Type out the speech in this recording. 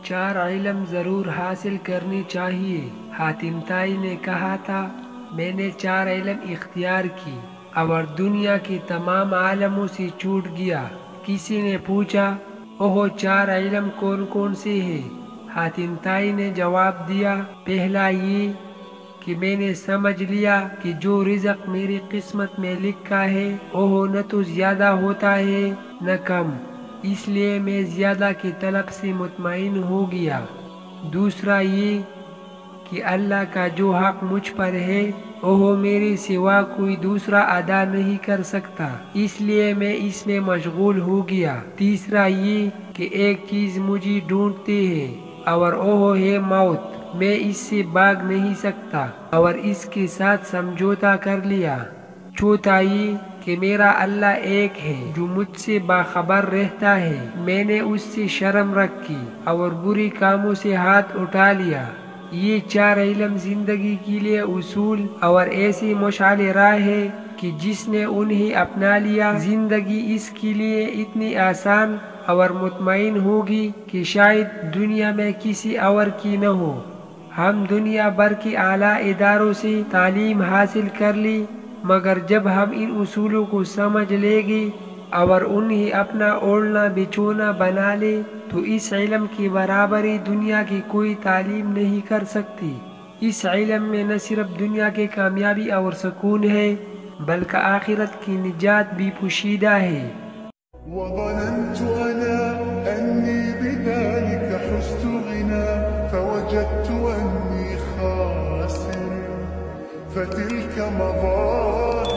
4 علم ضرور حاصل کرنی چاہیے۔ حاتم طائی نے کہا تھا میں نے 4 علم اختیار کی اور دنیا کے تمام عالموں سے چھوٹ گیا۔ کسی نے پوچھا اوہ 4 علم کون کون سے ہیں؟ حاتم طائی نے جواب دیا پہلا یہ کہ میں نے سمجھ لیا کہ جو رزق میری قسمت میں لکھا ہے وہ نہ تو زیادہ ہوتا ہے نہ کم، اس لیے میں زیادہ کی طلب سے مطمئن ہو گیا۔ دوسرا یہ کہ اللہ کا جو حق مجھ پر ہے وہ میرے سوا کوئی دوسرا ادا نہیں کر سکتا، اس لیے میں اس میں مشغول ہو گیا۔ تیسرا یہ کہ ایک چیز مجھے ڈھونڈتی ہے اور وہ ہے موت، میں اس سے بھاگ نہیں سکتا اور اس کے ساتھ سمجھوتا کر لیا۔ چوتھا یہ کہ میرا اللہ ایک ہے جو مجھ سے باخبر رہتا ہے، میں نے اس سے شرم رکھی اور بری کاموں سے ہاتھ اٹھا لیا۔ یہ 4 علم زندگی کے لیے اصول اور ایسی مشعل راہ ہے کہ جس نے انہیں اپنا لیا زندگی اس کے لیے اتنی آسان اور مطمئن ہوگی کہ شاید دنیا میں کسی اور کی نہ ہو۔ ہم دنیا بھر کے اعلیٰ اداروں سے تعلیم حاصل کر لی، مگر جب ہم ان اصولوں کو سمجھ لیں گے اور انہیں اپنا اوڑھنا بچھونا بنا لے تو اس علم کی برابری دنیا کی کوئی تعلیم نہیں کر سکتی۔ اس علم میں نہ صرف دنیا کی کامیابی اور سکون ہے بلکہ آخرت کی نجات بھی پوشیدہ ہے۔ وظننت أنا أني بذلك حزت غنى فوجدت أني خاسر فتلك مظاهر